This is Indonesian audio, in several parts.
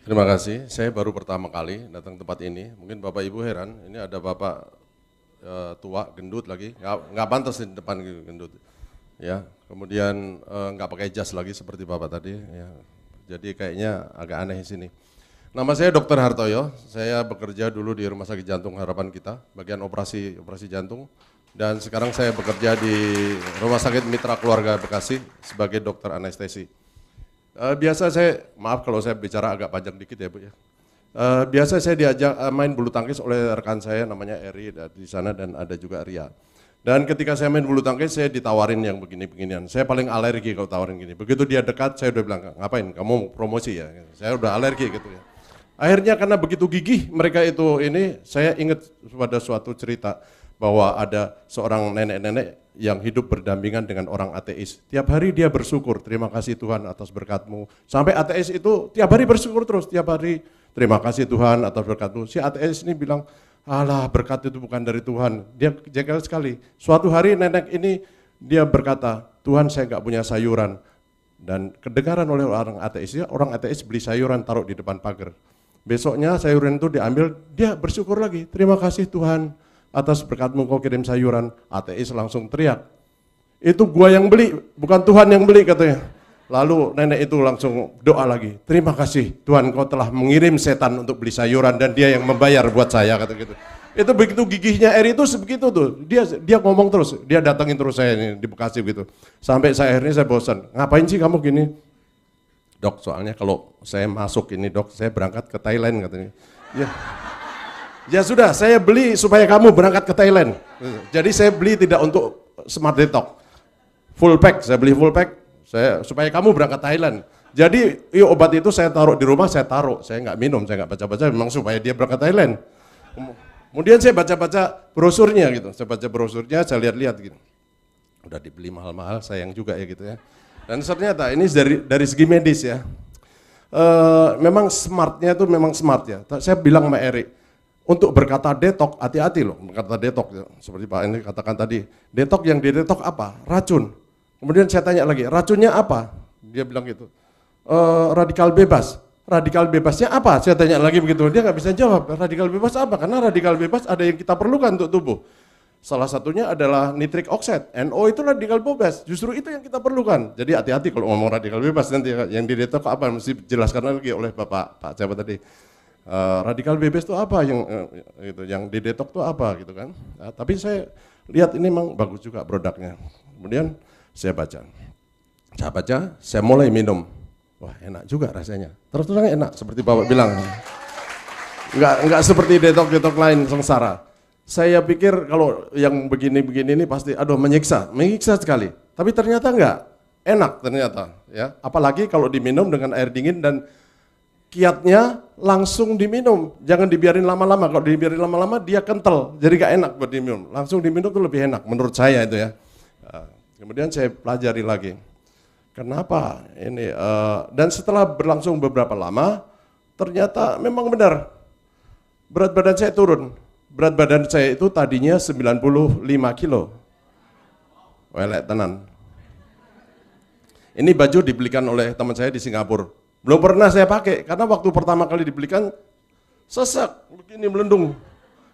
Terima kasih, saya baru pertama kali datang tempat ini. Mungkin Bapak Ibu heran, ini ada Bapak tua, gendut lagi, nggak pantas di depan gitu, gendut. Ya, kemudian nggak pakai jas lagi seperti Bapak tadi. Ya. Jadi kayaknya agak aneh di sini. Nama saya Dr. Hartoyo, saya bekerja dulu di Rumah Sakit Jantung Harapan Kita, bagian operasi jantung. Dan sekarang saya bekerja di Rumah Sakit Mitra Keluarga Bekasi sebagai dokter anestesi. Biasa saya, maaf kalau saya bicara agak panjang dikit ya Bu ya. Biasa saya diajak main bulu tangkis oleh rekan saya namanya Eri di sana dan ada juga Ria. Dan ketika saya main bulu tangkis saya ditawarin yang begini-beginian. Saya paling alergi kalau tawarin gini. Begitu dia dekat saya udah bilang, ngapain kamu promosi ya? Saya udah alergi gitu ya. Akhirnya karena begitu gigih mereka itu ini, saya ingat pada suatu cerita bahwa ada seorang nenek-nenek yang hidup berdampingan dengan orang ateis. Tiap hari dia bersyukur, terima kasih Tuhan atas berkat-Mu. Sampai ateis itu tiap hari bersyukur terus, tiap hari terima kasih Tuhan atas berkat-Mu. Si ateis ini bilang, alah berkat itu bukan dari Tuhan. Dia jengkel sekali. Suatu hari nenek ini dia berkata, Tuhan saya nggak punya sayuran. Dan kedengaran oleh orang ateis beli sayuran taruh di depan pagar. Besoknya sayuran itu diambil, dia bersyukur lagi, terima kasih Tuhan atas berkat-Mu kau kirim sayuran. Ateis langsung teriak, itu gua yang beli, bukan Tuhan yang beli katanya. Lalu nenek itu langsung doa lagi, terima kasih Tuhan kau telah mengirim setan untuk beli sayuran dan dia yang membayar buat saya, kata gitu. Itu begitu gigihnya Eri itu sebegitu tuh, dia ngomong terus, dia datangin terus saya ini di Bekasi gitu. Sampai akhirnya saya bosan, ngapain sih kamu gini? Dok, soalnya kalau saya masuk ini dok, saya berangkat ke Thailand katanya. Ya sudah, saya beli supaya kamu berangkat ke Thailand. Jadi saya beli tidak untuk Smart Detox, full pack, saya beli full pack, supaya kamu berangkat Thailand. Jadi obat itu saya taruh di rumah, saya nggak minum, saya nggak baca-baca, memang supaya dia berangkat Thailand. Kemudian saya baca-baca brosurnya gitu, saya lihat-lihat gitu. Udah dibeli mahal-mahal, sayang juga ya gitu ya. Dan ternyata ini dari segi medis ya, memang smartnya itu memang smart ya. Saya bilang sama Erik, untuk berkata detok, hati-hati loh berkata detok ya. Seperti Pak ini katakan tadi, detok yang didetok apa? Racun. Kemudian saya tanya lagi, racunnya apa? Dia bilang gitu, radikal bebas. Radikal bebasnya apa? Saya tanya lagi begitu, dia nggak bisa jawab. Radikal bebas apa? Karena radikal bebas ada yang kita perlukan untuk tubuh. Salah satunya adalah nitric oxide, NO itu radikal bebas, justru itu yang kita perlukan. Jadi hati-hati kalau ngomong radikal bebas nanti yang didetok apa, mesti dijelaskan lagi oleh Pak siapa tadi. Radikal bebas itu apa yang didetok itu apa gitu kan. Nah, tapi saya lihat ini memang bagus juga produknya. Kemudian saya baca, saya mulai minum. Wah enak juga rasanya, terus terang enak seperti Bapak bilang. Enggak seperti detok-detok lain sengsara. Saya pikir kalau yang begini-begini ini pasti menyiksa sekali. Tapi ternyata enggak, enak ternyata ya. Apalagi kalau diminum dengan air dingin dan kiatnya langsung diminum. Jangan dibiarin lama-lama, kalau dibiarin lama-lama dia kental, jadi enggak enak buat diminum. Langsung diminum itu lebih enak menurut saya itu ya. Kemudian saya pelajari lagi. Kenapa ini dan setelah berlangsung beberapa lama ternyata memang benar. Berat badan saya turun. Berat badan saya itu tadinya 95 kilo. Welek tenan. Ini baju dibelikan oleh teman saya di Singapura. Belum pernah saya pakai, karena waktu pertama kali dibelikan, sesak, begini melendung.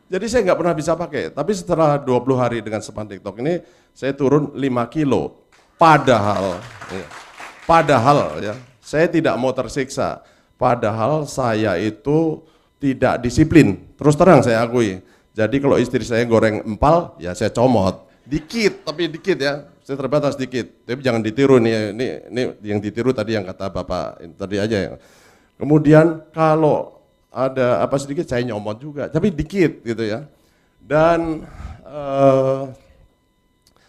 Jadi saya nggak pernah bisa pakai. Tapi setelah 20 hari dengan Smart Detox ini, saya turun 5 kilo. Padahal ya, saya tidak mau tersiksa. Padahal saya itu tidak disiplin, terus terang saya akui. Jadi kalau istri saya goreng empal, ya saya comot. Dikit, tapi dikit ya, saya terbatas dikit. Tapi jangan ditiru nih, ini yang ditiru tadi yang kata Bapak tadi aja ya. Kemudian kalau ada apa sedikit saya nyomot juga, tapi dikit gitu ya. Dan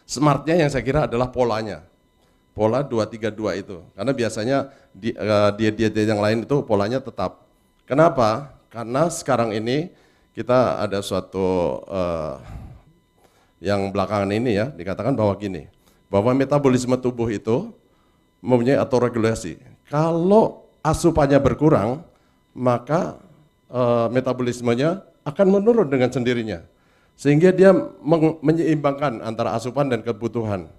smartnya yang saya kira adalah polanya. Pola 232 itu, karena biasanya diet-diet yang lain itu polanya tetap. Kenapa? Karena sekarang ini kita ada suatu yang belakangan ini ya, dikatakan bahwa gini, bahwa metabolisme tubuh itu mempunyai autoregulasi. Kalau asupannya berkurang, maka metabolismenya akan menurun dengan sendirinya. Sehingga dia menyeimbangkan antara asupan dan kebutuhan.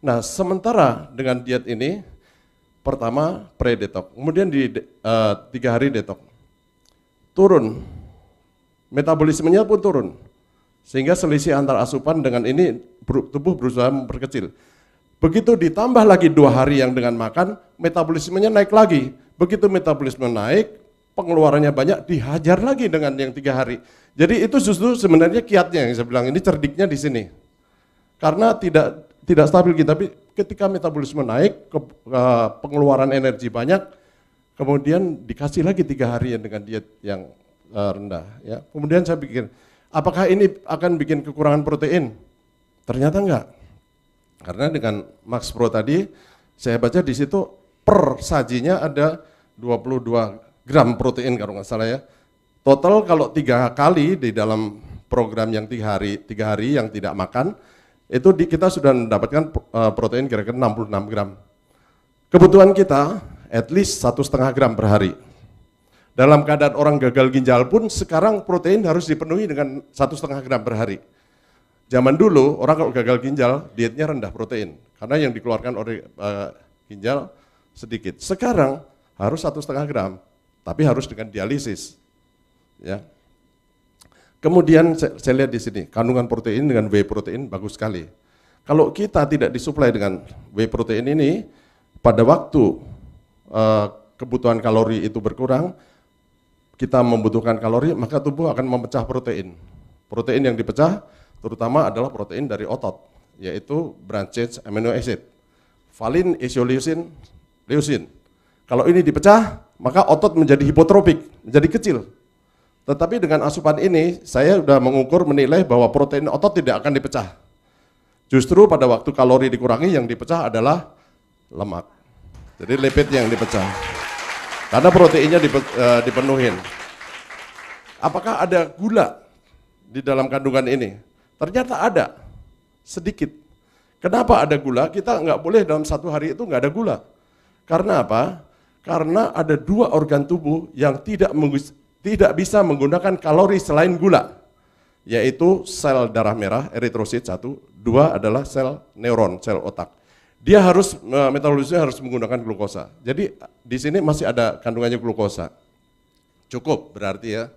Nah, sementara dengan diet ini, pertama pre-detok, kemudian di 3 hari detok. Turun, metabolismenya pun turun. Sehingga selisih antar asupan dengan ini tubuh berusaha memperkecil. Begitu ditambah lagi 2 hari yang dengan makan, metabolismenya naik lagi. Begitu metabolisme naik, pengeluarannya banyak, dihajar lagi dengan yang 3 hari. Jadi itu justru sebenarnya kiatnya yang saya bilang, ini cerdiknya di sini. Karena tidak stabil gitu, tapi ketika metabolisme naik, pengeluaran energi banyak, kemudian dikasih lagi 3 hari dengan diet yang rendah. Ya. Kemudian saya pikir, apakah ini akan bikin kekurangan protein? Ternyata enggak. Karena dengan Max Pro tadi, saya baca di situ per sajinya ada 22 gram protein kalau nggak salah ya. Total kalau 3 kali di dalam program yang 3 hari yang tidak makan, itu kita sudah mendapatkan protein kira-kira 66 gram. Kebutuhan kita at least 1,5 gram per hari. Dalam keadaan orang gagal ginjal pun sekarang protein harus dipenuhi dengan 1,5 gram per hari. Zaman dulu orang kalau gagal ginjal dietnya rendah protein karena yang dikeluarkan oleh ginjal sedikit. Sekarang harus 1,5 gram, tapi harus dengan dialisis. Ya. Kemudian saya lihat di sini kandungan protein dengan whey protein bagus sekali. Kalau kita tidak disuplai dengan whey protein ini, pada waktu kebutuhan kalori itu berkurang, kita membutuhkan kalori, maka tubuh akan memecah protein. Protein yang dipecah terutama adalah protein dari otot, yaitu branched amino acid, valin, isoleucin, leucin. Kalau ini dipecah, maka otot menjadi hipotropik, menjadi kecil. Tetapi dengan asupan ini, saya sudah mengukur menilai bahwa protein otot tidak akan dipecah. Justru pada waktu kalori dikurangi, yang dipecah adalah lemak. Jadi lipid yang dipecah. Karena proteinnya dipenuhin. Apakah ada gula di dalam kandungan ini? Ternyata ada, sedikit. Kenapa ada gula? Kita nggak boleh dalam 1 hari itu nggak ada gula. Karena apa? Karena ada 2 organ tubuh yang tidak bisa menggunakan kalori selain gula, yaitu sel darah merah, eritrosit 1, 2 adalah sel neuron, sel otak. Dia harus, metabolisme harus menggunakan glukosa. Jadi di sini masih ada kandungannya glukosa. Cukup berarti ya.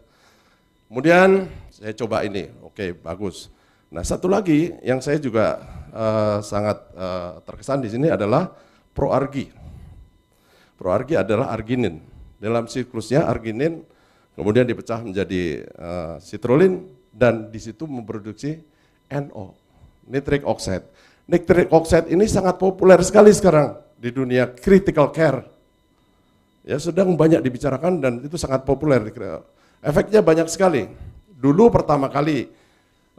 Kemudian saya coba ini, oke bagus. Nah satu lagi yang saya juga sangat terkesan di sini adalah proargi. Proargi adalah arginin. Dalam siklusnya arginin kemudian dipecah menjadi citrulline dan di situ memproduksi NO, nitric oxide. Nitric oxide ini sangat populer sekali sekarang di dunia critical care. Ya sedang banyak dibicarakan dan itu sangat populer. Efeknya banyak sekali. Dulu pertama kali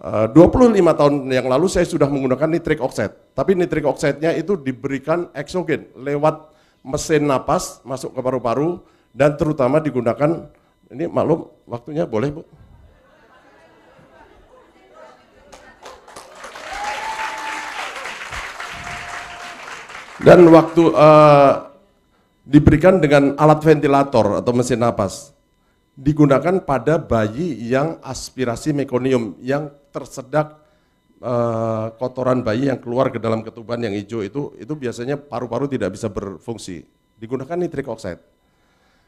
25 tahun yang lalu saya sudah menggunakan nitric oxide. Tapi nitric oxide-nya itu diberikan eksogen lewat mesin napas masuk ke paru-paru dan terutama digunakan, ini maklum waktunya boleh Bu? Dan waktu diberikan dengan alat ventilator atau mesin napas, digunakan pada bayi yang aspirasi mekonium, yang tersedak kotoran bayi yang keluar ke dalam ketuban yang hijau itu biasanya paru-paru tidak bisa berfungsi. Digunakan nitric oxide.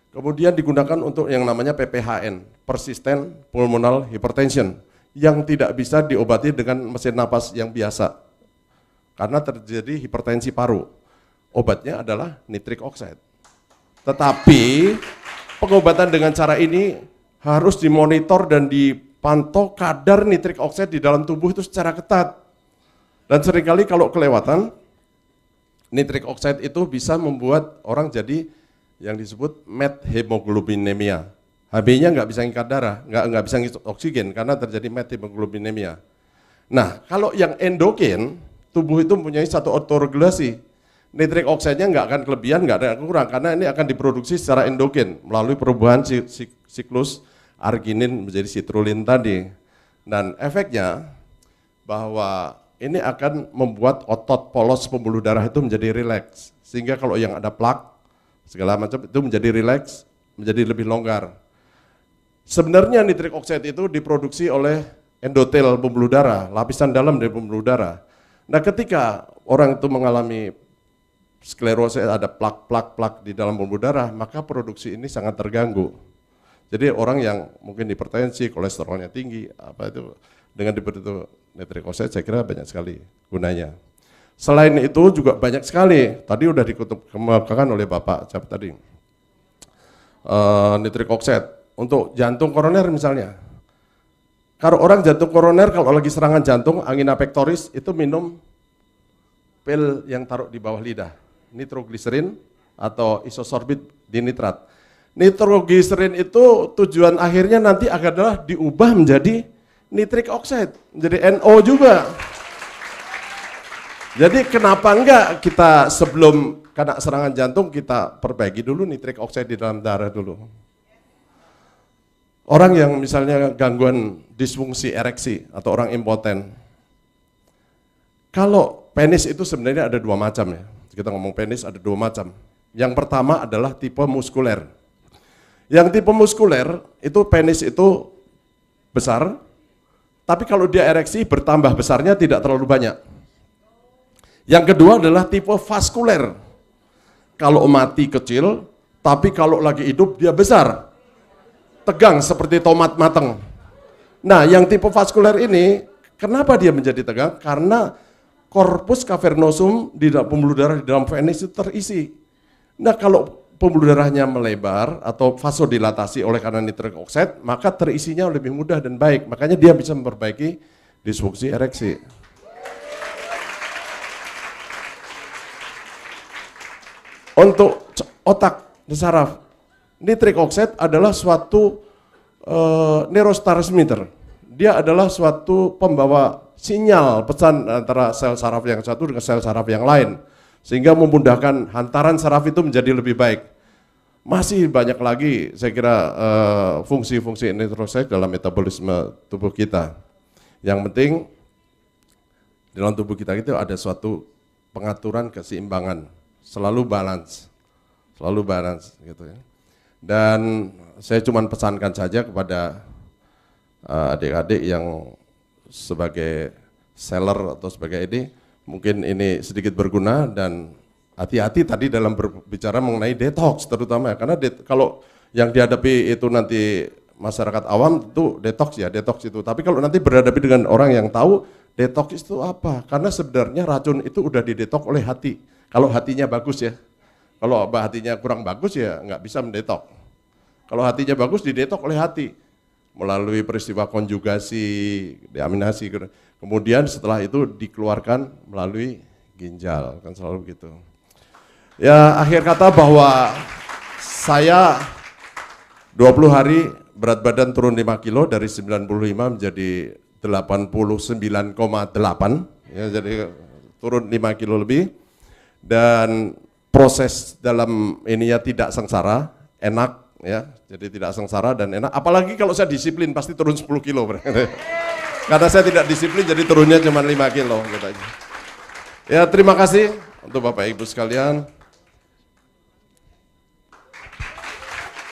Kemudian digunakan untuk yang namanya PPHN, persistent pulmonal hypertension, yang tidak bisa diobati dengan mesin napas yang biasa. Karena terjadi hipertensi paru. Obatnya adalah nitric oxide. Tetapi pengobatan dengan cara ini harus dimonitor dan dipantau kadar nitric oxide di dalam tubuh itu secara ketat. Dan seringkali kalau kelewatan, nitric oxide itu bisa membuat orang jadi yang disebut methemoglobinemia. HB-nya nggak bisa ngikat darah, nggak bisa ngisi oksigen karena terjadi methemoglobinemia. Nah, kalau yang endogen, tubuh itu mempunyai satu autoregulasi. Nitric oxide-nya nggak akan kelebihan, nggak ada kurang, karena ini akan diproduksi secara endogen melalui perubahan siklus arginin menjadi citrulline tadi. Dan efeknya bahwa ini akan membuat otot polos pembuluh darah itu menjadi rileks. Sehingga kalau yang ada plak, segala macam itu menjadi rileks, menjadi lebih longgar. Sebenarnya nitric oxide itu diproduksi oleh endotel pembuluh darah, lapisan dalam dari pembuluh darah. Nah ketika orang itu mengalami sklerosis, ada plak di dalam pembuluh darah, maka produksi ini sangat terganggu. Jadi orang yang mungkin hipertensi, kolesterolnya tinggi, apa itu dengan diberi itu nitric oxide saya kira banyak sekali gunanya. Selain itu juga banyak sekali, tadi udah dikemukakan oleh Bapak siapa tadi, nitric oxide untuk jantung koroner misalnya. Kalau orang jantung koroner kalau lagi serangan jantung, angina pectoris itu minum pil yang taruh di bawah lidah, nitrogliserin atau isosorbit dinitrat. Nitrogliserin itu tujuan akhirnya nanti adalah diubah menjadi nitric oxide, menjadi NO juga. Jadi kenapa enggak kita sebelum kena serangan jantung kita perbaiki dulu nitric oxide di dalam darah dulu. Orang yang misalnya gangguan disfungsi ereksi atau orang impoten, kalau penis itu sebenarnya ada dua macam ya. Kita ngomong penis ada dua macam. Yang pertama adalah tipe muskuler. Yang tipe muskuler itu penis itu besar, tapi kalau dia ereksi bertambah besarnya tidak terlalu banyak. Yang kedua adalah tipe vaskuler. Kalau mati kecil, tapi kalau lagi hidup dia besar. Tegang seperti tomat matang. Nah, yang tipe vaskuler ini, kenapa dia menjadi tegang? Karena corpus cavernosum di dalam pembuluh darah di dalam penis itu terisi. Nah, kalau pembuluh darahnya melebar atau vasodilatasi oleh karena nitric oxide, maka terisinya lebih mudah dan baik. Makanya dia bisa memperbaiki disfungsi ereksi. Untuk otak dan saraf, nitric oxide adalah suatu neurotransmitter. Dia adalah suatu pembawa sinyal pesan antara sel saraf yang satu dengan sel saraf yang lain, sehingga memudahkan hantaran saraf itu menjadi lebih baik. Masih banyak lagi saya kira fungsi-fungsi nitric oxide dalam metabolisme tubuh kita. Yang penting dalam tubuh kita itu ada suatu pengaturan keseimbangan, selalu balance gitu ya. Dan saya cuma pesankan saja kepada adik-adik yang sebagai seller atau sebagai ini, mungkin ini sedikit berguna dan hati-hati tadi dalam berbicara mengenai detox terutama ya, karena kalau yang dihadapi itu nanti masyarakat awam itu detox itu, tapi kalau nanti berhadapan dengan orang yang tahu detox itu apa, karena sebenarnya racun itu udah didetok oleh hati, kalau hatinya bagus ya, kalau hatinya kurang bagus ya nggak bisa mendetok, kalau hatinya bagus didetok oleh hati, melalui peristiwa konjugasi, deaminasi, kemudian setelah itu dikeluarkan melalui ginjal, kan selalu begitu. Ya, akhir kata bahwa saya 20 hari berat badan turun 5 kilo dari 95 menjadi 89,8, ya, jadi turun 5 kilo lebih, dan proses dalam ininya tidak sengsara, enak ya, jadi tidak sengsara dan enak, apalagi kalau saya disiplin pasti turun 10 kilo, karena saya tidak disiplin jadi turunnya cuma 5 kilo gitu aja. Ya, terima kasih untuk Bapak Ibu sekalian.